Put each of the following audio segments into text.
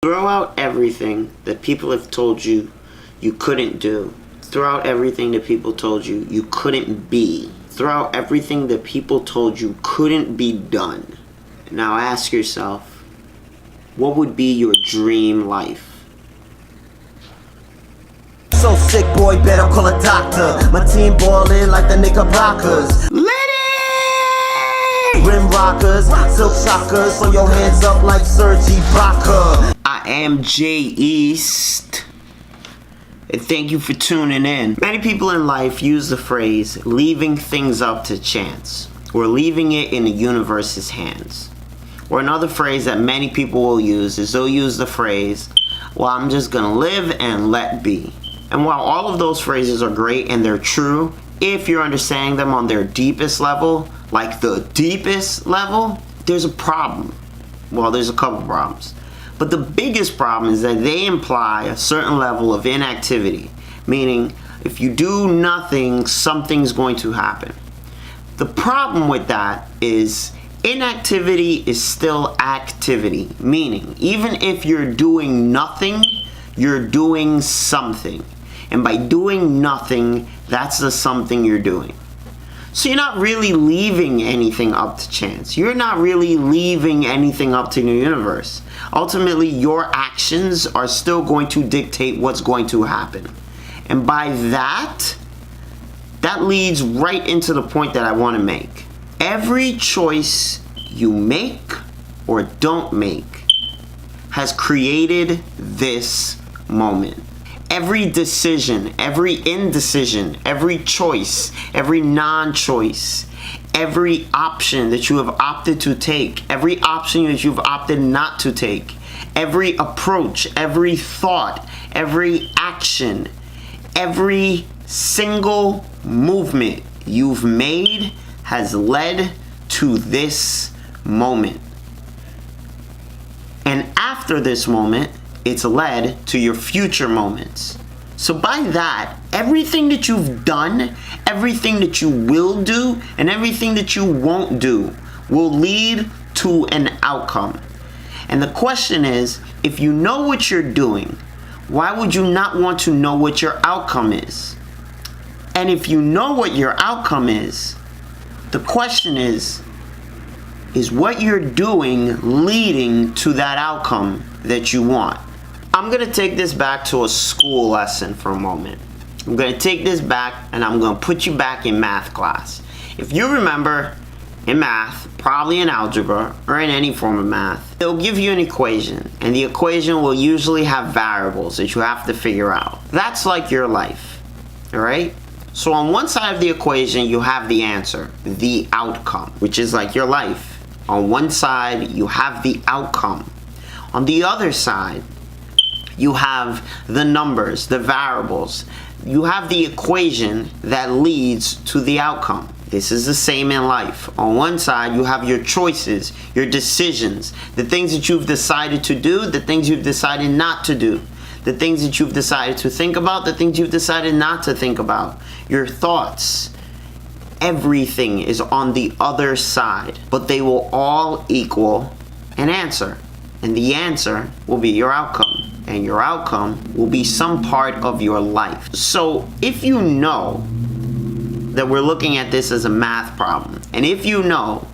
Throw out everything that people have told you you couldn't do. Throw out everything that people told you you couldn't be. Throw out everything that people told you couldn't be done. Now ask yourself, what would be your dream life? So sick, boy, better call a doctor. My team ballin' like the Knickerbockers. Let it! Rim rockers, silk shockers, throw your hands up like Serge Ibaka. I am Jay East, and thank you for tuning in. Many people in life use the phrase leaving things up to chance, or leaving it in the universe's hands. Or another phrase that many people will use is they'll use the phrase, well, I'm just gonna live and let be. And while all of those phrases are great and they're true, if you're understanding them on their deepest level, like the deepest level, there's a problem. Well, there's a couple problems. But the biggest problem is that they imply a certain level of inactivity, meaning if you do nothing, something's going to happen. The problem with that is inactivity is still activity, meaning even if you're doing nothing, you're doing something. And by doing nothing, that's the something you're doing. So you're not really leaving anything up to chance. You're not really leaving anything up to the universe. Ultimately, your actions are still going to dictate what's going to happen. And by that leads right into the point that I want to make. Every choice you make or don't make has created this moment. Every decision, every indecision, every choice, every non-choice, every option that you have opted to take, every option that you've opted not to take, every approach, every thought, every action, every single movement you've made has led to this moment. And after this moment, it's led to your future moments. So by that, everything that you've done, everything that you will do, and everything that you won't do will lead to an outcome. And the question is, if you know what you're doing, why would you not want to know what your outcome is? And if you know what your outcome is, the question is what you're doing leading to that outcome that you want? I'm going to take this back to a school lesson for a moment. I'm going to take this back and I'm going to put you back in math class. If you remember in math, probably in algebra or in any form of math, they'll give you an equation, and the equation will usually have variables that you have to figure out. That's like your life, all right? So on one side of the equation, you have the answer, the outcome, which is like your life. On one side, you have the outcome. On the other side, you have the numbers, the variables. You have the equation that leads to the outcome. This is the same in life. On one side, you have your choices, your decisions, the things that you've decided to do, the things you've decided not to do, the things that you've decided to think about, the things you've decided not to think about, your thoughts. Everything is on the other side, but they will all equal an answer. And the answer will be your outcome. And your outcome will be some part of your life. So if you know that we're looking at this as a math problem, and if you know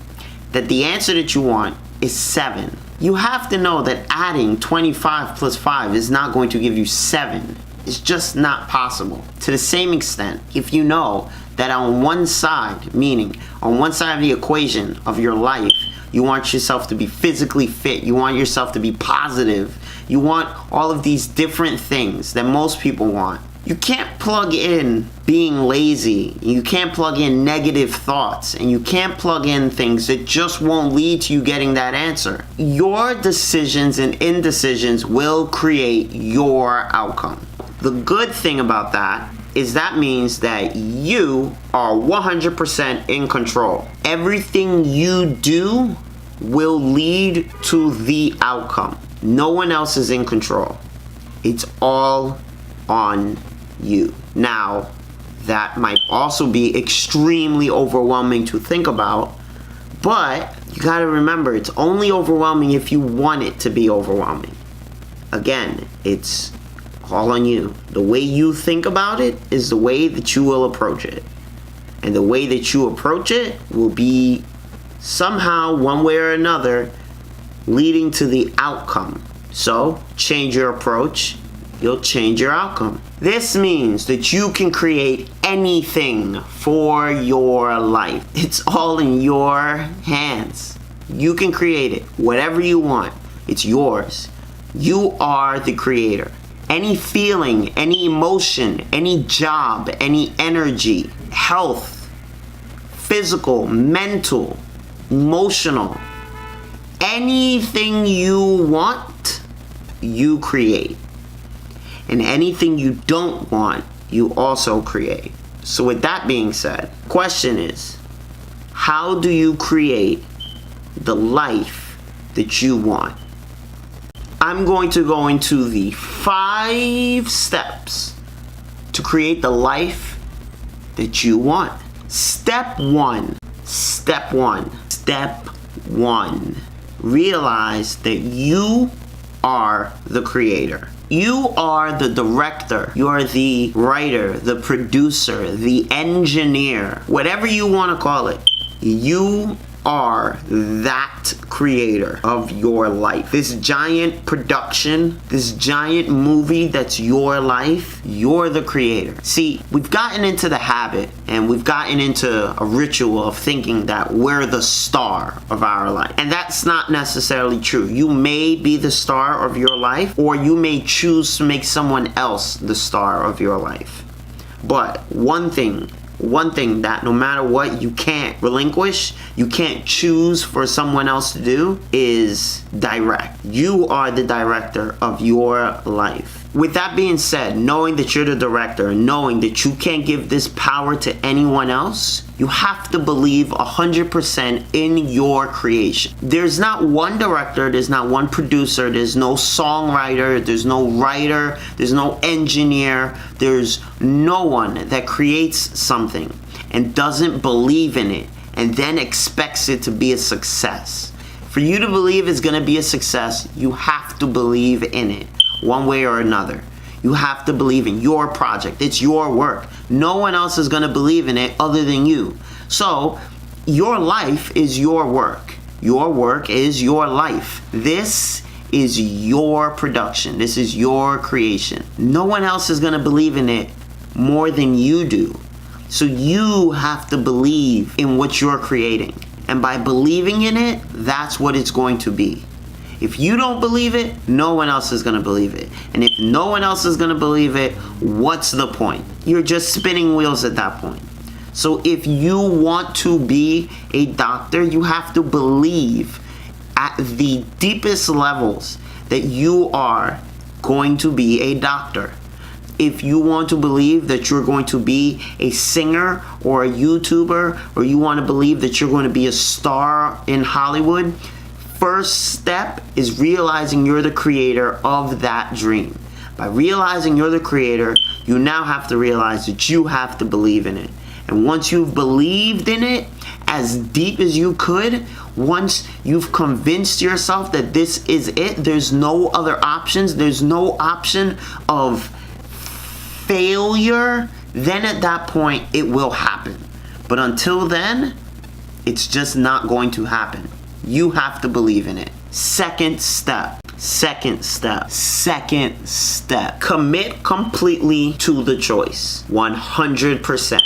that the answer that you want is 7, you have to know that adding 25 plus 5 is not going to give you 7. It's just not possible. To the same extent, if you know that on one side, meaning on one side of the equation of your life, you want yourself to be physically fit, you want yourself to be positive, you want all of these different things that most people want. You can't plug in being lazy, you can't plug in negative thoughts, and you can't plug in things that just won't lead to you getting that answer. Your decisions and indecisions will create your outcome. The good thing about that is that means that you are 100% in control. Everything you do will lead to the outcome. No one else is in control. It's all on you. Now, that might also be extremely overwhelming to think about, but you gotta remember, it's only overwhelming if you want it to be overwhelming. again, it's all on you. The way you think about it is the way that you will approach it. And the way that you approach it will be somehow, one way or another, leading to the outcome. So, change your approach, you'll change your outcome. This means that you can create anything for your life. It's all in your hands. You can create it, whatever you want. It's yours. You are the creator. Any feeling, any emotion, any job, any energy, health, physical, mental, emotional, anything you want, you create. And anything you don't want, you also create. So with that being said, question is, how do you create the life that you want? I'm going to go into the 5 steps to create the life that you want. Step one. Realize that you are the creator. You are the director. You're the writer, the producer, the engineer, whatever you want to call it. You are that creator of your life. This giant production, this giant movie that's your life, you're the creator. See, we've gotten into the habit and we've gotten into a ritual of thinking that we're the star of our life. And that's not necessarily true. You may be the star of your life, or you may choose to make someone else the star of your life. But one thing that no matter what you can't relinquish, you can't choose for someone else to do, is direct. You are the director of your life. With that being said, knowing that you're the director and knowing that you can't give this power to anyone else, you have to believe 100% in your creation. There's not one director, there's not one producer, there's no songwriter, there's no writer, there's no engineer, there's no one that creates something and doesn't believe in it and then expects it to be a success. For you to believe it's going to be a success, you have to believe in it one way or another. You have to believe in your project. It's your work. No one else is going to believe in it other than you. So, your life is your work. Your work is your life. This is your production. This is your creation. No one else is going to believe in it more than you do. So you have to believe in what you're creating. And by believing in it, that's what it's going to be. If you don't believe it, no one else is going to believe it. And if no one else is going to believe it, what's the point? You're just spinning wheels at that point. So if you want to be a doctor, you have to believe at the deepest levels that you are going to be a doctor. If you want to believe that you're going to be a singer or a YouTuber, or you want to believe that you're going to be a star in Hollywood, first step is realizing you're the creator of that dream. By realizing you're the creator, you now have to realize that you have to believe in it. And once you've believed in it as deep as you could, once you've convinced yourself that this is it, there's no other options, there's no option of failure, then at that point it will happen. But until then, it's just not going to happen. You have to believe in it. Second step. Commit completely to the choice. 100%.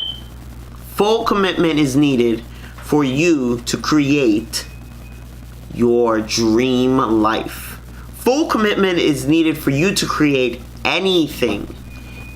Full commitment is needed for you to create your dream life. Full commitment is needed for you to create anything.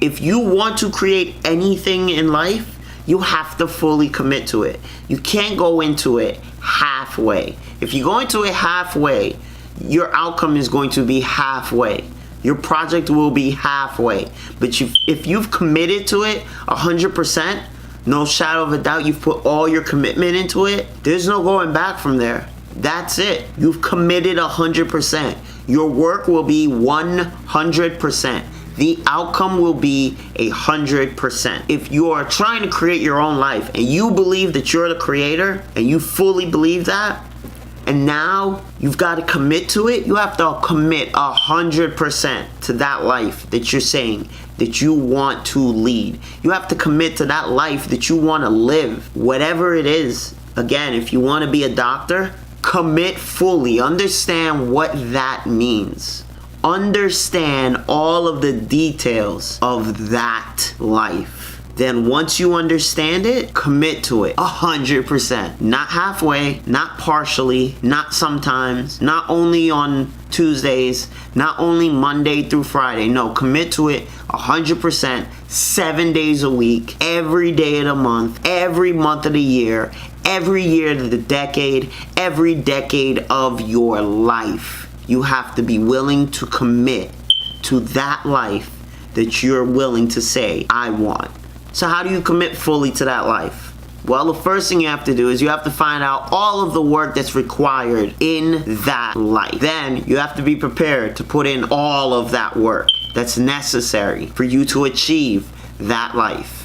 If you want to create anything in life, you have to fully commit to it. You can't go into it halfway. If you go into it halfway, your outcome is going to be halfway. Your project will be halfway. But if you've committed to it 100%, no shadow of a doubt, you've put all your commitment into it, there's no going back from there. That's it. You've committed 100%. Your work will be 100%. The outcome will be 100%. If you are trying to create your own life and you believe that you're the creator and you fully believe that, And now you've got to commit to it. You have to commit 100% to that life that you're saying that you want to lead. You have to commit to that life that you want to live, whatever it is. Again, if you want to be a doctor, commit fully. Understand what that means. Understand all of the details of that life. Then once you understand it, commit to it 100%. Not halfway, not partially, not sometimes, not only on Tuesdays, not only Monday through Friday. No, commit to it 100%, 7 days a week, every day of the month, every month of the year, every year of the decade, every decade of your life. You have to be willing to commit to that life that you're willing to say, I want. So how do you commit fully to that life? Well, the first thing you have to do is you have to find out all of the work that's required in that life. Then you have to be prepared to put in all of that work that's necessary for you to achieve that life.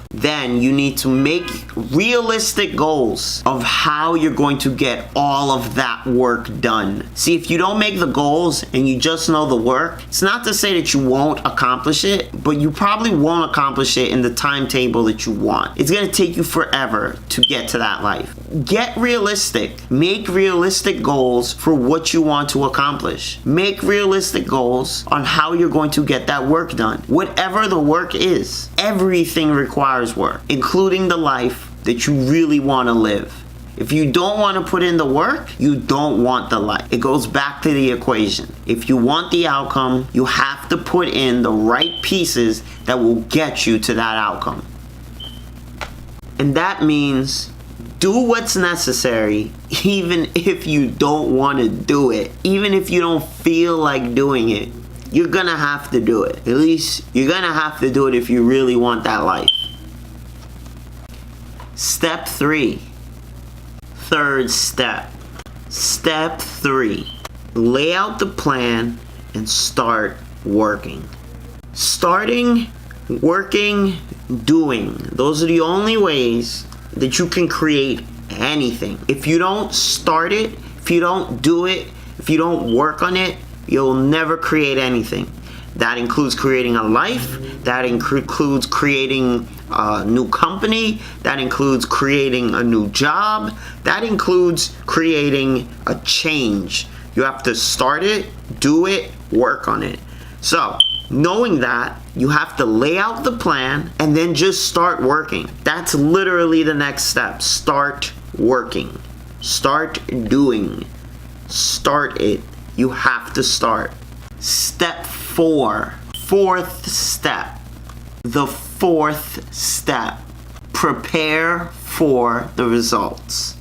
Then you need to make realistic goals of how you're going to get all of that work done. See, if you don't make the goals and you just know the work, it's not to say that you won't accomplish it, but you probably won't accomplish it in the timetable that you want. It's going to take you forever to get to that life. Get realistic. Make realistic goals for what you want to accomplish. Make realistic goals on how you're going to get that work done. Whatever the work is, everything requires work, including the life that you really want to live. If you don't want to put in the work, you don't want the life. It goes back to the equation. If you want the outcome, you have to put in the right pieces that will get you to that outcome. And that means do what's necessary, even if you don't want to do it. Even if you don't feel like doing it, you're gonna have to do it. At least you're gonna have to do it if you really want that life. Step 3. Third step. Step 3. Lay out the plan and start working. Starting, working, doing. Those are the only ways that you can create anything. If you don't start it, if you don't do it, if you don't work on it, you'll never create anything. That includes creating a life. That includes creating a new company. That includes creating a new job. That includes creating a change. You have to start it, do it, work on it. So, knowing that, you have to lay out the plan and then just start working. That's literally the next step. Start working. Start doing. Start it. You have to start. Step 4. Fourth step. The fourth step. Prepare for the results.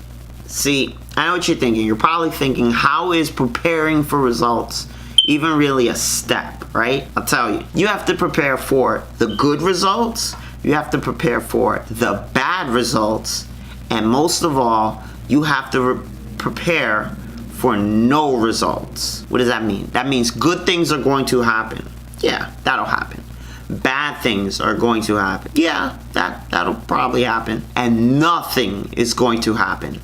See, I know what you're thinking. You're probably thinking, how is preparing for results even really a step, right? I'll tell you. You have to prepare for the good results. You have to prepare for the bad results. And most of all, you have to prepare for no results. What does that mean? That means good things are going to happen. Yeah, that'll happen. Bad things are going to happen. Yeah, that'll probably happen. And nothing is going to happen.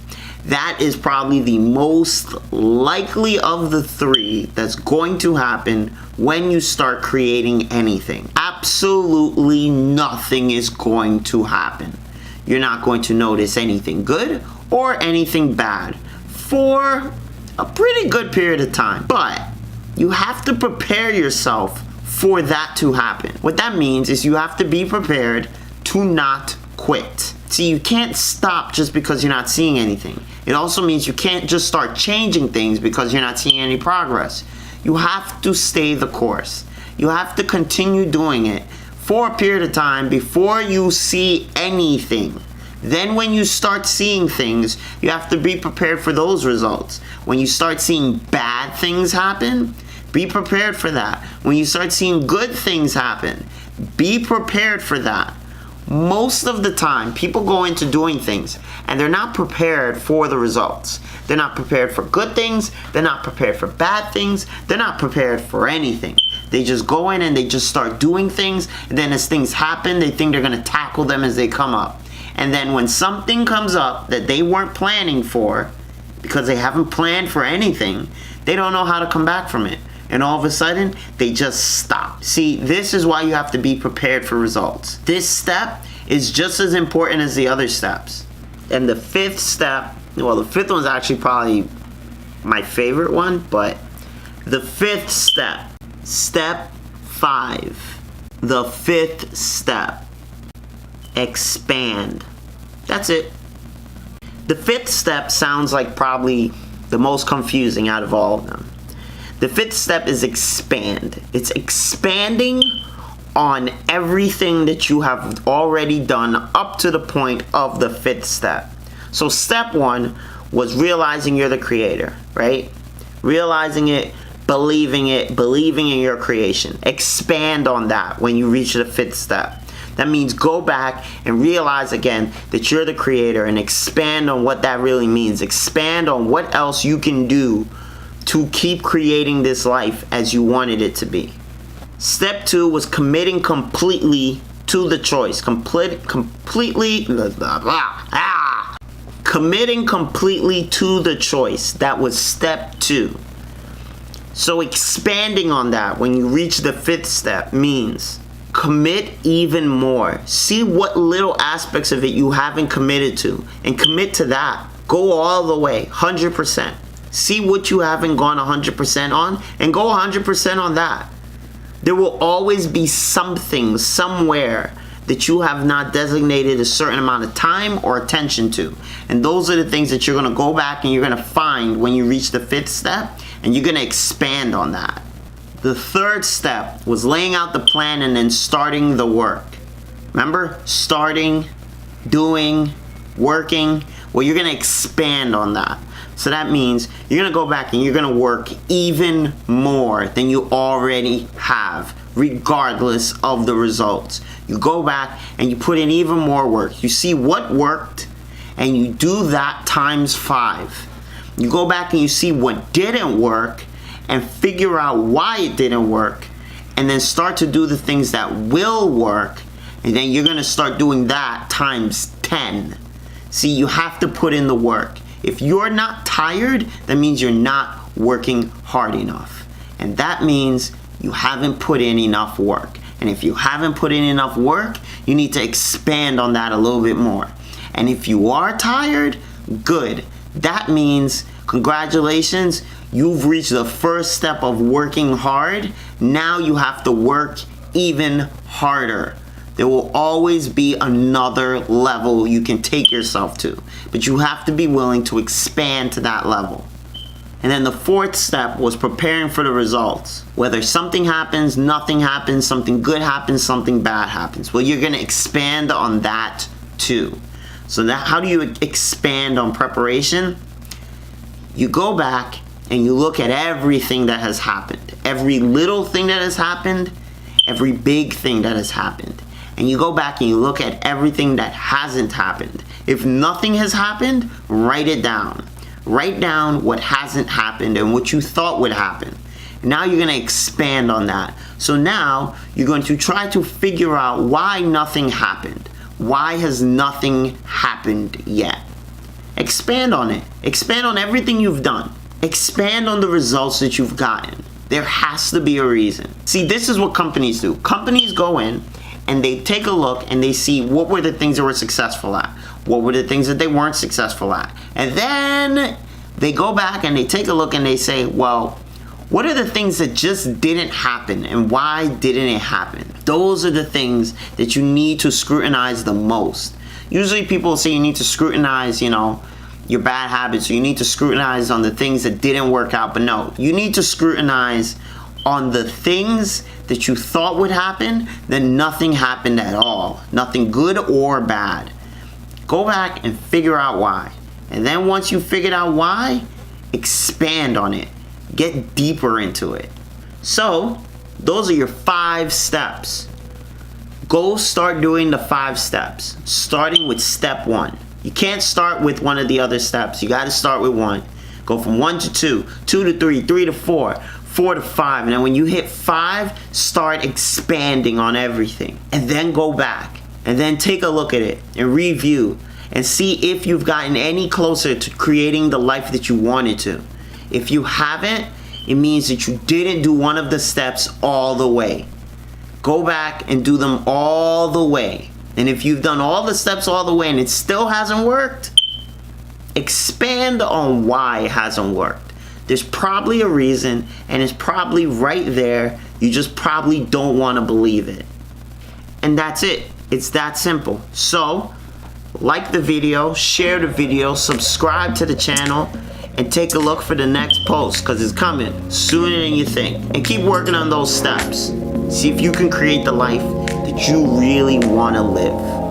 That is probably the most likely of the 3 that's going to happen when you start creating anything. Absolutely nothing is going to happen. You're not going to notice anything good or anything bad for a pretty good period of time. But you have to prepare yourself for that to happen. What that means is you have to be prepared to not quit. See, you can't stop just because you're not seeing anything. It also means you can't just start changing things because you're not seeing any progress. You have to stay the course. You have to continue doing it for a period of time before you see anything. Then when you start seeing things, you have to be prepared for those results. When you start seeing bad things happen, be prepared for that. When you start seeing good things happen, be prepared for that. Most of the time, people go into doing things and they're not prepared for the results. They're not prepared for good things. They're not prepared for bad things. They're not prepared for anything. They just go in and they just start doing things. And then as things happen, they think they're going to tackle them as they come up. And then when something comes up that they weren't planning for, because they haven't planned for anything. They don't know how to come back from it. And all of a sudden, they just stop. See, this is why you have to be prepared for results. This step is just as important as the other steps. And the fifth step, well, the fifth one's actually probably my favorite one, but the fifth step, step 5, the fifth step, expand. That's it. The fifth step sounds like probably the most confusing out of all of them. The fifth step is expand. It's expanding on everything that you have already done up to the point of the fifth step. So step 1 was realizing you're the creator, right? Realizing it, believing in your creation. Expand on that when you reach the fifth step. That means go back and realize again that you're the creator and expand on what that really means. Expand on what else you can do to keep creating this life as you wanted it to be. Step 2 was committing completely to the choice. Committing completely to the choice. That was step 2. So expanding on that when you reach the fifth step means commit even more. See what little aspects of it you haven't committed to and commit to that. Go all the way, 100%. See what you haven't gone 100% on and go 100% on that. There will always be something somewhere that you have not designated a certain amount of time or attention to. And those are the things that you're going to go back and you're going to find when you reach the fifth step, and you're going to expand on that. The third step was laying out the plan and then starting the work. Remember? Starting, doing, working. Well, you're going to expand on that. So that means you're going to go back and you're going to work even more than you already have, regardless of the results. You go back and you put in even more work. You see what worked and you do that times 5. You go back and you see what didn't work and figure out why it didn't work, and then start to do the things that will work, and then you're going to start doing that times 10. See, you have to put in the work. If you're not tired, that means you're not working hard enough. And that means you haven't put in enough work. And if you haven't put in enough work, you need to expand on that a little bit more. And if you are tired, good. That means, congratulations, you've reached the first step of working hard. Now you have to work even harder. There will always be another level you can take yourself to, but you have to be willing to expand to that level. And then the fourth step was preparing for the results. Whether something happens, nothing happens, something good happens, something bad happens. Well, you're going to expand on that too. So that, how do you expand on preparation? You go back and you look at everything that has happened. Every little thing that has happened, every big thing that has happened. And you go back and you look at everything that hasn't happened. If nothing has happened, write it down. Write down what hasn't happened and what you thought would happen. Now you're going to expand on that. So now you're going to try to figure out why nothing happened. Why has nothing happened yet? Expand on it. Expand on everything you've done. Expand on the results that you've gotten. There has to be a reason. See, this is what companies do. Companies go in and they take a look and they see what were the things that were successful at. What were the things that they weren't successful at? And then they go back and they take a look and they say, well, what are the things that just didn't happen and why didn't it happen? Those are the things that you need to scrutinize the most. Usually people say you need to scrutinize, your bad habits, or you need to scrutinize on the things that didn't work out. But no, you need to scrutinize on the things that you thought would happen, then nothing happened at all. Nothing good or bad. Go back and figure out why. And then once you figured out why, expand on it. Get deeper into it. So, those are your 5 steps. Go start doing the 5 steps, starting with step 1. You can't start with one of the other steps. You got to start with 1. Go from 1 to 2, 2 to 3, 3 to 4, 4 to 5. And then when you hit 5, start expanding on everything. And then go back. And then take a look at it and review. and see if you've gotten any closer to creating the life that you wanted to. If you haven't, it means that you didn't do one of the steps all the way. Go back and do them all the way. And if you've done all the steps all the way and it still hasn't worked, expand on why it hasn't worked. There's probably a reason, and it's probably right there. You just probably don't want to believe it. And that's it. It's that simple. So, like the video, share the video, subscribe to the channel, and take a look for the next post, because it's coming sooner than you think. And keep working on those steps. See if you can create the life that you really want to live.